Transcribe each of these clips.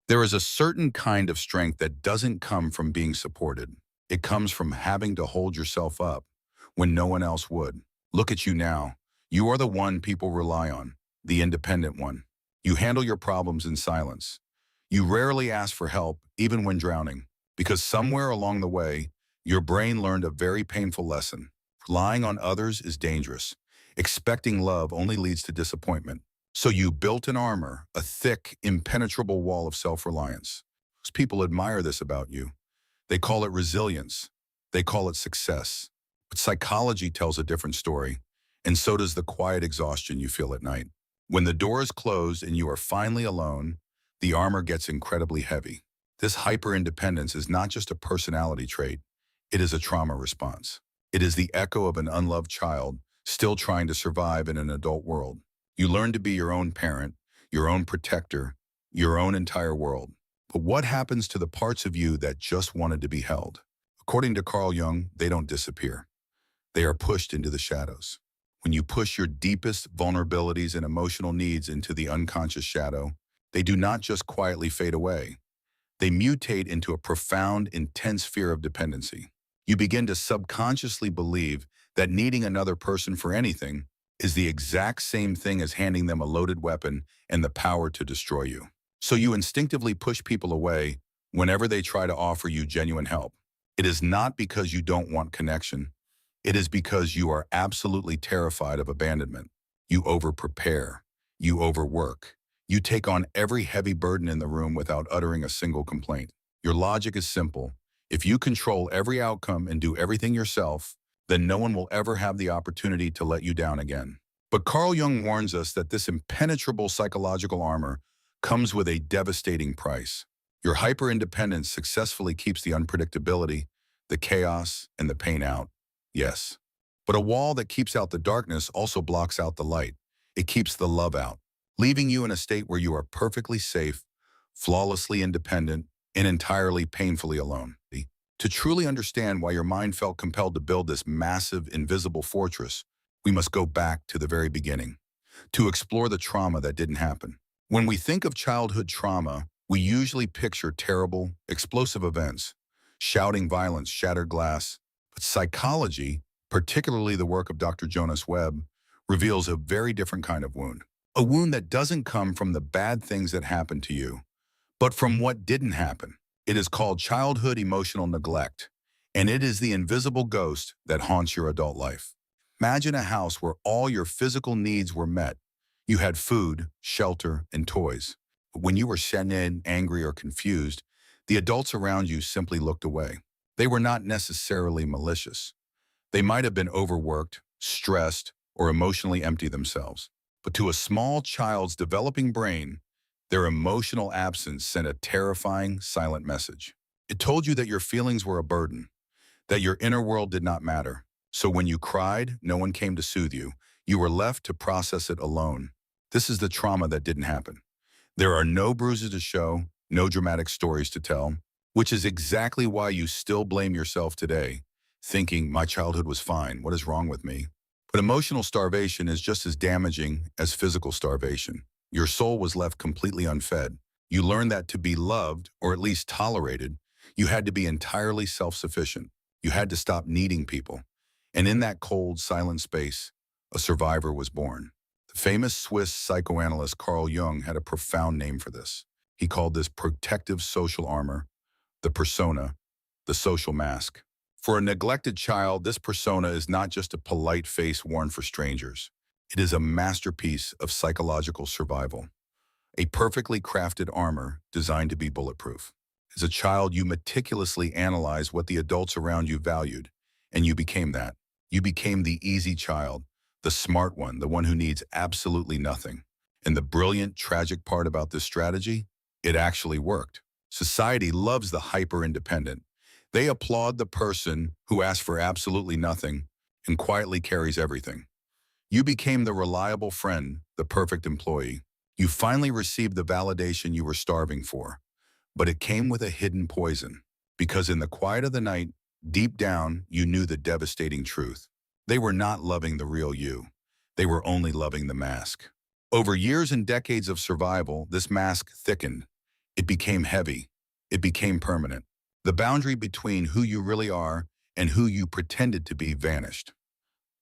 There is a certain kind of strength that doesn't come from being supported. It comes from having to hold yourself up when no one else would. Look at you now. You are the one people rely on, the independent one. You handle your problems in silence. You rarely ask for help, even when drowning, because somewhere along the way, your brain learned a very painful lesson. Relying on others is dangerous. Expecting love only leads to disappointment. So you built an armor, a thick, impenetrable wall of self-reliance. Most people admire this about you. They call it resilience. They call it success. But psychology tells a different story, and so does the quiet exhaustion you feel at night. When the door is closed and you are finally alone, the armor gets incredibly heavy. This hyper-independence is not just a personality trait, it is a trauma response. It is the echo of an unloved child still trying to survive in an adult world. You learn to be your own parent, your own protector, your own entire world. But what happens to the parts of you that just wanted to be held? According to Carl Jung, they don't disappear. They are pushed into the shadows. When you push your deepest vulnerabilities and emotional needs into the unconscious shadow, they do not just quietly fade away. They mutate into a profound, intense fear of dependency. You begin to subconsciously believe that needing another person for anything is the exact same thing as handing them a loaded weapon and the power to destroy you. So you instinctively push people away whenever they try to offer you genuine help. It is not because you don't want connection. It is because you are absolutely terrified of abandonment. You over-prepare. You overwork. You take on every heavy burden in the room without uttering a single complaint. Your logic is simple. If you control every outcome and do everything yourself, then no one will ever have the opportunity to let you down again. But Carl Jung warns us that this impenetrable psychological armor comes with a devastating price. Your hyper-independence successfully keeps the unpredictability, the chaos, and the pain out. Yes. But a wall that keeps out the darkness also blocks out the light. It keeps the love out, leaving you in a state where you are perfectly safe, flawlessly independent, and entirely painfully alone. To truly understand why your mind felt compelled to build this massive, invisible fortress, we must go back to the very beginning, to explore the trauma that didn't happen. When we think of childhood trauma, we usually picture terrible, explosive events, shouting violence, shattered glass. But psychology, particularly the work of Dr. Jonas Webb, reveals a very different kind of wound. A wound that doesn't come from the bad things that happened to you, but from what didn't happen. It is called childhood emotional neglect, and it is the invisible ghost that haunts your adult life. Imagine a house where all your physical needs were met. You had food, shelter, and toys. But when you were sad, angry, or confused, the adults around you simply looked away. They were not necessarily malicious. They might have been overworked, stressed, or emotionally empty themselves. But to a small child's developing brain, their emotional absence sent a terrifying, silent message. It told you that your feelings were a burden, that your inner world did not matter. So when you cried, no one came to soothe you. You were left to process it alone. This is the trauma that didn't happen. There are no bruises to show, no dramatic stories to tell, which is exactly why you still blame yourself today, thinking, my childhood was fine, what is wrong with me? But emotional starvation is just as damaging as physical starvation. Your soul was left completely unfed. You learned that to be loved, or at least tolerated, you had to be entirely self-sufficient. You had to stop needing people. And in that cold, silent space, a survivor was born. The famous Swiss psychoanalyst Carl Jung had a profound name for this. He called this protective social armor, the persona, the social mask. For a neglected child, this persona is not just a polite face worn for strangers. It is a masterpiece of psychological survival, a perfectly crafted armor designed to be bulletproof. As a child, you meticulously analyzed what the adults around you valued, and you became that. You became the easy child, the smart one, the one who needs absolutely nothing. And the brilliant, tragic part about this strategy? It actually worked. Society loves the hyper-independent. They applaud the person who asks for absolutely nothing and quietly carries everything. You became the reliable friend, the perfect employee. You finally received the validation you were starving for. But it came with a hidden poison, because in the quiet of the night, deep down, you knew the devastating truth. They were not loving the real you. They were only loving the mask. Over years and decades of survival, this mask thickened. It became heavy. It became permanent. The boundary between who you really are and who you pretended to be vanished.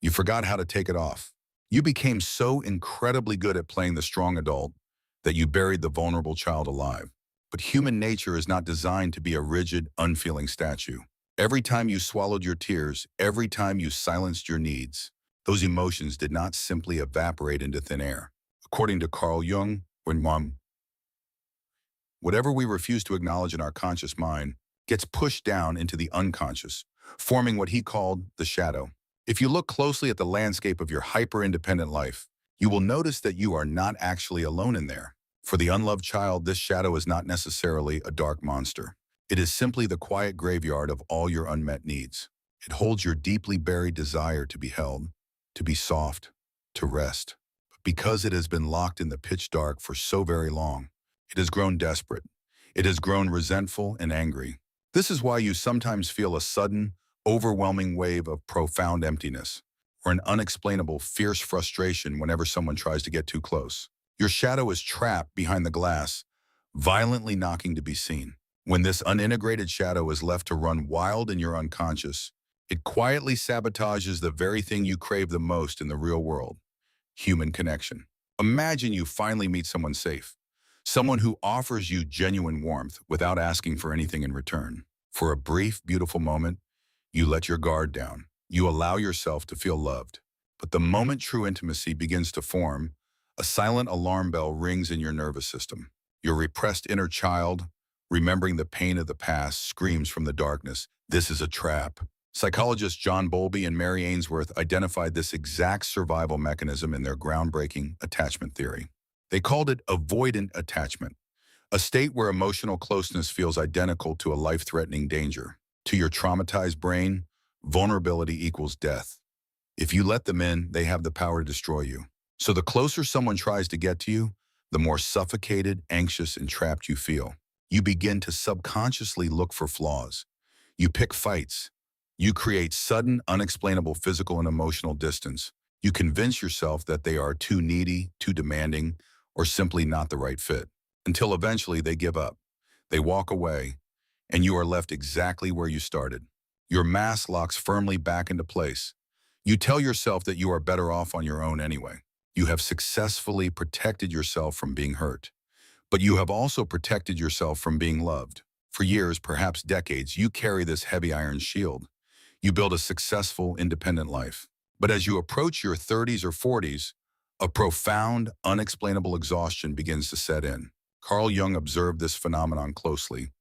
You forgot how to take it off. You became so incredibly good at playing the strong adult that you buried the vulnerable child alive. But human nature is not designed to be a rigid, unfeeling statue. Every time you swallowed your tears, every time you silenced your needs, those emotions did not simply evaporate into thin air. According to Carl Jung, whatever we refuse to acknowledge in our conscious mind gets pushed down into the unconscious, forming what he called the shadow. If you look closely at the landscape of your hyper-independent life, you will notice that you are not actually alone in there. For the unloved child, this shadow is not necessarily a dark monster. It is simply the quiet graveyard of all your unmet needs. It holds your deeply buried desire to be held, to be soft, to rest. But because it has been locked in the pitch dark for so very long, it has grown desperate. It has grown resentful and angry. This is why you sometimes feel a sudden, overwhelming wave of profound emptiness, or an unexplainable, fierce frustration whenever someone tries to get too close. Your shadow is trapped behind the glass, violently knocking to be seen. When this unintegrated shadow is left to run wild in your unconscious, it quietly sabotages the very thing you crave the most in the real world: human connection. Imagine you finally meet someone safe, someone who offers you genuine warmth without asking for anything in return. For a brief, beautiful moment, you let your guard down. You allow yourself to feel loved. But the moment true intimacy begins to form, a silent alarm bell rings in your nervous system. Your repressed inner child, remembering the pain of the past, screams from the darkness, "This is a trap." Psychologists John Bowlby and Mary Ainsworth identified this exact survival mechanism in their groundbreaking attachment theory. They called it avoidant attachment, a state where emotional closeness feels identical to a life-threatening danger. To your traumatized brain, vulnerability equals death. If you let them in, they have the power to destroy you. So the closer someone tries to get to you, the more suffocated, anxious, and trapped you feel. You begin to subconsciously look for flaws. You pick fights. You create sudden, unexplainable physical and emotional distance. You convince yourself that they are too needy, too demanding, or simply not the right fit, until eventually they give up. They walk away, and you are left exactly where you started. Your mask locks firmly back into place. You tell yourself that you are better off on your own anyway. You have successfully protected yourself from being hurt, but you have also protected yourself from being loved. For years, perhaps decades, you carry this heavy iron shield. You build a successful, independent life. But as you approach your 30s or 40s, a profound, unexplainable exhaustion begins to set in. Carl Jung observed this phenomenon closely.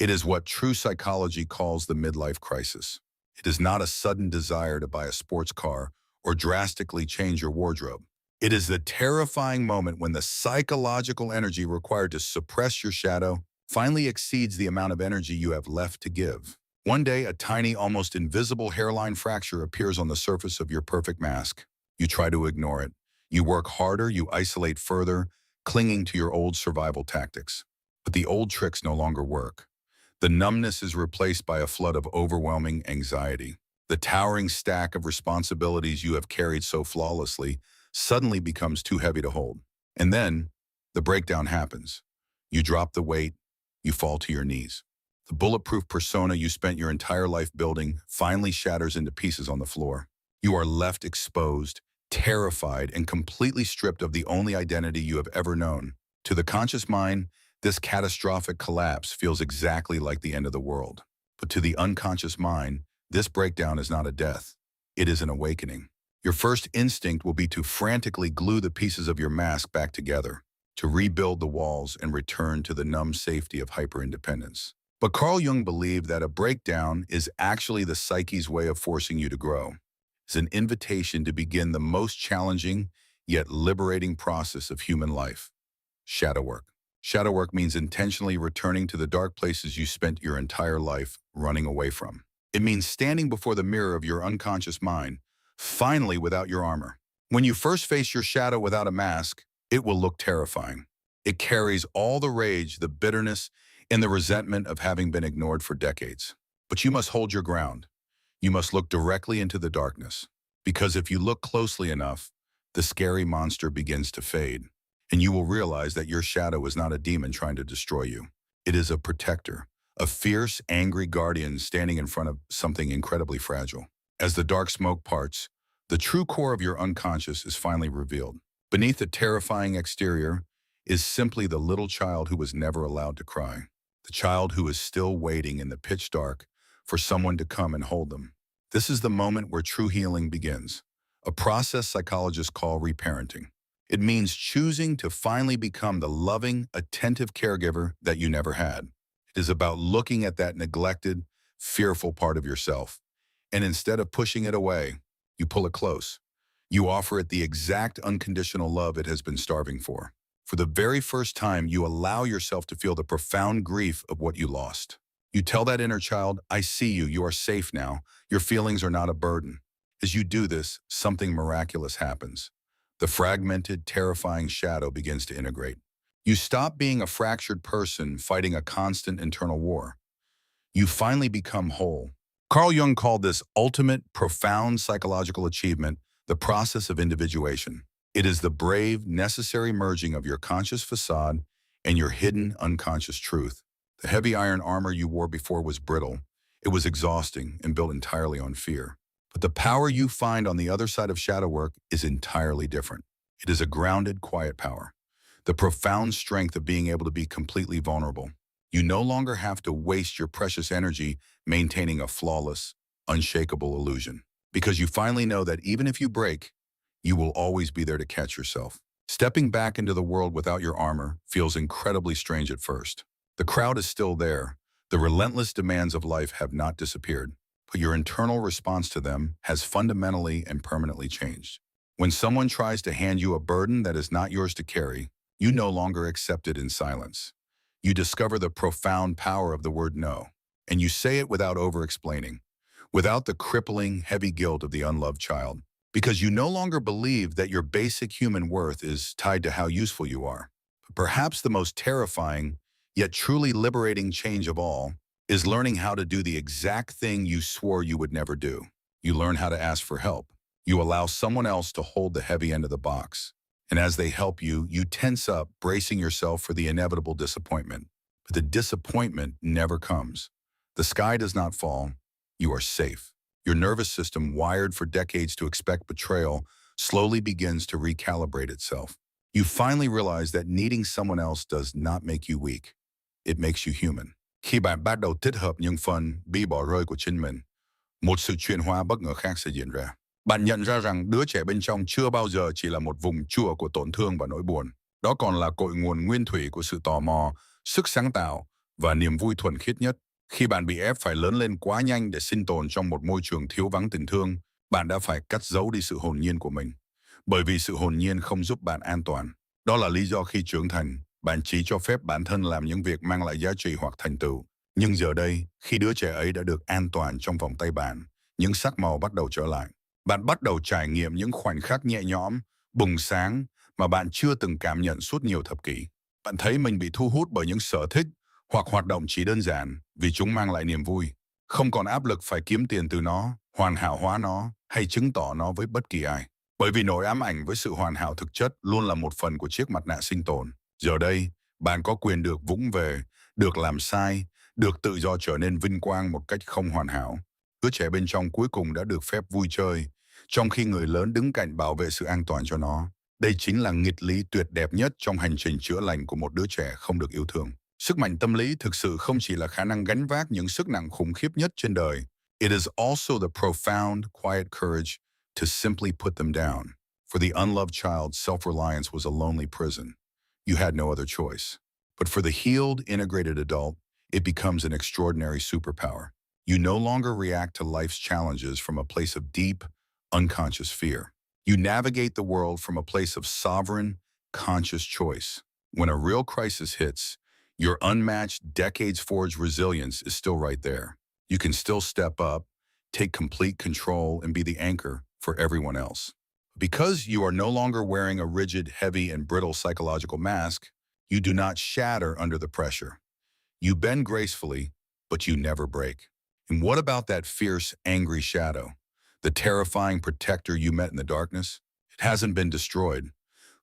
It is what true psychology calls the midlife crisis. It is not a sudden desire to buy a sports car or drastically change your wardrobe. It is the terrifying moment when the psychological energy required to suppress your shadow finally exceeds the amount of energy you have left to give. One day, a tiny, almost invisible hairline fracture appears on the surface of your perfect mask. You try to ignore it. You work harder, you isolate further, clinging to your old survival tactics. But the old tricks no longer work. The numbness is replaced by a flood of overwhelming anxiety. The towering stack of responsibilities you have carried so flawlessly suddenly becomes too heavy to hold. And then, the breakdown happens. You drop the weight, you fall to your knees. The bulletproof persona you spent your entire life building finally shatters into pieces on the floor. You are left exposed, terrified, and completely stripped of the only identity you have ever known. To the conscious mind, this catastrophic collapse feels exactly like the end of the world. But to the unconscious mind, this breakdown is not a death. It is an awakening. Your first instinct will be to frantically glue the pieces of your mask back together, to rebuild the walls and return to the numb safety of hyperindependence. But Carl Jung believed that a breakdown is actually the psyche's way of forcing you to grow. It's an invitation to begin the most challenging yet liberating process of human life: shadow work. Shadow work means intentionally returning to the dark places you spent your entire life running away from. It means standing before the mirror of your unconscious mind, finally without your armor. When you first face your shadow without a mask, it will look terrifying. It carries all the rage, the bitterness, and the resentment of having been ignored for decades. But you must hold your ground. You must look directly into the darkness. Because if you look closely enough, the scary monster begins to fade. and you will realize that your shadow is not a demon trying to destroy you. It is a protector, a fierce, angry guardian standing in front of something incredibly fragile. As the dark smoke parts, the true core of your unconscious is finally revealed. Beneath the terrifying exterior is simply the little child who was never allowed to cry, the child who is still waiting in the pitch dark for someone to come and hold them. This is the moment where true healing begins, a process psychologists call reparenting. It means choosing to finally become the loving, attentive caregiver that you never had. It is about looking at that neglected, fearful part of yourself, and instead of pushing it away, you pull it close. You offer it the exact unconditional love it has been starving for. For the very first time, you allow yourself to feel the profound grief of what you lost. You tell that inner child, I see you, you are safe now, your feelings are not a burden. As you do this, something miraculous happens. The fragmented, terrifying shadow begins to integrate. You stop being a fractured person fighting a constant internal war. You finally become whole. Carl Jung called this ultimate, profound psychological achievement the process of individuation. It is the brave, necessary merging of your conscious facade and your hidden, unconscious truth. The heavy iron armor you wore before was brittle. It was exhausting and built entirely on fear. But the power you find on the other side of shadow work is entirely different. It is a grounded, quiet power. The profound strength of being able to be completely vulnerable. You no longer have to waste your precious energy maintaining a flawless, unshakable illusion. Because you finally know that even if you break, you will always be there to catch yourself. Stepping back into the world without your armor feels incredibly strange at first. The crowd is still there. The relentless demands of life have not disappeared, but your internal response to them has fundamentally and permanently changed. When someone tries to hand you a burden that is not yours to carry, you no longer accept it in silence. You discover the profound power of the word no, and you say it without over-explaining, without the crippling, heavy guilt of the unloved child, because you no longer believe that your basic human worth is tied to how useful you are. But perhaps the most terrifying, yet truly liberating change of all is learning how to do the exact thing you swore you would never do. You learn how to ask for help. You allow someone else to hold the heavy end of the box. And as they help you, you tense up, bracing yourself for the inevitable disappointment. But the disappointment never comes. The sky does not fall. You are safe. Your nervous system, wired for decades to expect betrayal, slowly begins to recalibrate itself. You finally realize that needing someone else does not make you weak. It makes you human. Khi bạn bắt đầu tích hợp những phần bị bỏ rơi của chính mình, một sự chuyển hóa bất ngờ khác sẽ diễn ra. Bạn nhận ra rằng đứa trẻ bên trong chưa bao giờ chỉ là một vùng chua của tổn thương và nỗi buồn. Đó còn là cội nguồn nguyên thủy của sự tò mò, sức sáng tạo và niềm vui thuần khiết nhất. Khi bạn bị ép phải lớn lên quá nhanh để sinh tồn trong một môi trường thiếu vắng tình thương, bạn đã phải cắt giấu đi sự hồn nhiên của mình. Bởi vì sự hồn nhiên không giúp bạn an toàn. Đó là lý do khi trưởng thành, bạn chỉ cho phép bản thân làm những việc mang lại giá trị hoặc thành tựu. Nhưng giờ đây, khi đứa trẻ ấy đã được an toàn trong vòng tay bạn, những sắc màu bắt đầu trở lại. Bạn bắt đầu trải nghiệm những khoảnh khắc nhẹ nhõm, bừng sáng mà bạn chưa từng cảm nhận suốt nhiều thập kỷ. Bạn thấy mình bị thu hút bởi những sở thích hoặc hoạt động chỉ đơn giản vì chúng mang lại niềm vui. Không còn áp lực phải kiếm tiền từ nó, hoàn hảo hóa nó hay chứng tỏ nó với bất kỳ ai. Bởi vì nỗi ám ảnh với sự hoàn hảo thực chất luôn là một phần của chiếc mặt nạ sinh tồn. Giờ đây, bạn có quyền được vụng về, được làm sai, được tự do trở nên vinh quang một cách không hoàn hảo. Đứa trẻ bên trong cuối cùng đã được phép vui chơi, trong khi người lớn đứng cạnh bảo vệ sự an toàn cho nó. Đây chính là nghịch lý tuyệt đẹp nhất trong hành trình chữa lành của một đứa trẻ không được yêu thương. Sức mạnh tâm lý thực sự không chỉ là khả năng gánh vác những sức nặng khủng khiếp nhất trên đời. It is also the profound, quiet courage to simply put them down. For the unloved child, self-reliance was a lonely prison. You had no other choice. But for the healed, integrated adult, it becomes an extraordinary superpower. You no longer react to life's challenges from a place of deep, unconscious fear. You navigate the world from a place of sovereign, conscious choice. When a real crisis hits, your unmatched, decades-forged resilience is still right there. You can still step up, take complete control, and be the anchor for everyone else. Because you are no longer wearing a rigid, heavy, and brittle psychological mask, you do not shatter under the pressure. You bend gracefully, but you never break. And what about that fierce, angry shadow? The terrifying protector you met in the darkness? It hasn't been destroyed.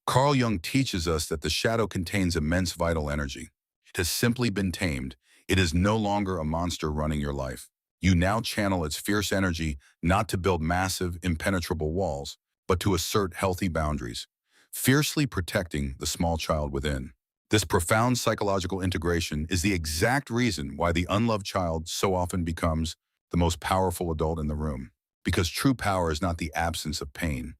Carl Jung teaches us that the shadow contains immense vital energy. It has simply been tamed. It is no longer a monster running your life. You now channel its fierce energy not to build massive, impenetrable walls, but to assert healthy boundaries, fiercely protecting the small child within. This profound psychological integration is the exact reason why the unloved child so often becomes the most powerful adult in the room. Because true power is not the absence of pain,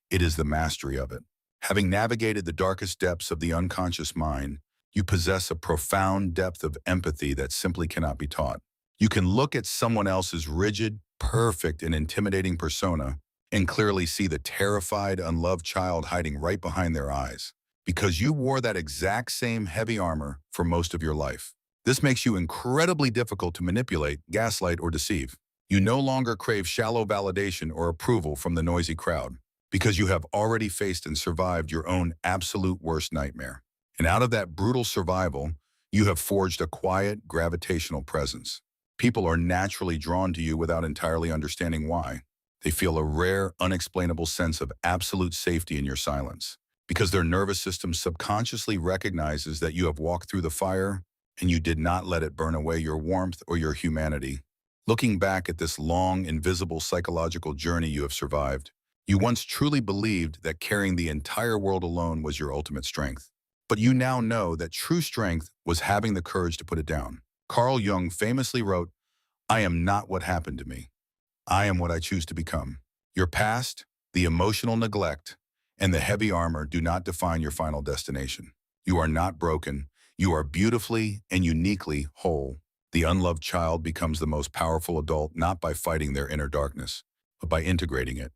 it is the mastery of it. Having navigated the darkest depths of the unconscious mind, you possess a profound depth of empathy that simply cannot be taught. You can look at someone else's rigid, perfect, and intimidating persona and clearly see the terrified, unloved child hiding right behind their eyes, because you wore that exact same heavy armor for most of your life. This makes you incredibly difficult to manipulate, gaslight, or deceive. You no longer crave shallow validation or approval from the noisy crowd, because you have already faced and survived your own absolute worst nightmare. And out of that brutal survival, you have forged a quiet, gravitational presence. People are naturally drawn to you without entirely understanding why. They feel a rare, unexplainable sense of absolute safety in your silence, because their nervous system subconsciously recognizes that you have walked through the fire and you did not let it burn away your warmth or your humanity. Looking back at this long, invisible psychological journey you have survived, you once truly believed that carrying the entire world alone was your ultimate strength. But you now know that true strength was having the courage to put it down. Carl Jung famously wrote, "I am not what happened to me. I am what I choose to become." Your past, the emotional neglect, and the heavy armor do not define your final destination. You are not broken. You are beautifully and uniquely whole. The unloved child becomes the most powerful adult not by fighting their inner darkness, but by integrating it,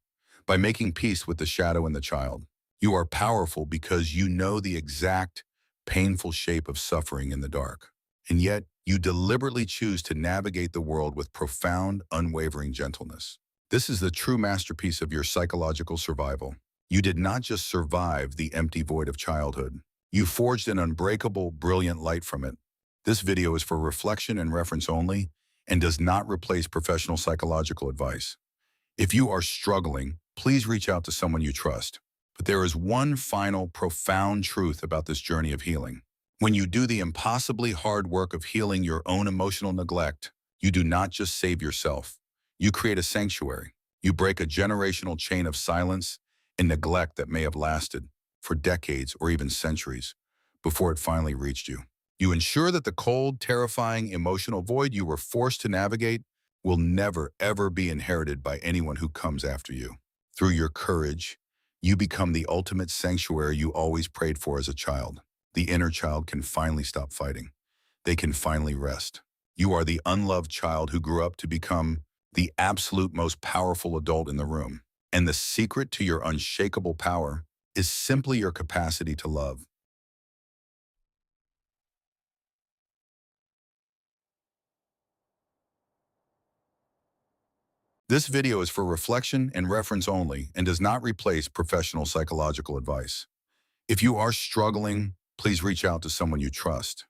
by making peace with the shadow in the child. You are powerful because you know the exact, painful shape of suffering in the dark. And yet, you deliberately choose to navigate the world with profound, unwavering gentleness. This is the true masterpiece of your psychological survival. You did not just survive the empty void of childhood. You forged an unbreakable, brilliant light from it. This video is for reflection and reference only and does not replace professional psychological advice. If you are struggling, please reach out to someone you trust. But there is one final, profound truth about this journey of healing. When you do the impossibly hard work of healing your own emotional neglect, you do not just save yourself. You create a sanctuary. You break a generational chain of silence and neglect that may have lasted for decades or even centuries before it finally reached you. You ensure that the cold, terrifying emotional void you were forced to navigate will never, ever be inherited by anyone who comes after you. Through your courage, you become the ultimate sanctuary you always prayed for as a child. The inner child can finally stop fighting. They can finally rest. You are the unloved child who grew up to become the absolute most powerful adult in the room. And the secret to your unshakable power is simply your capacity to love. This video is for reflection and reference only and does not replace professional psychological advice. If you are struggling, please reach out to someone you trust.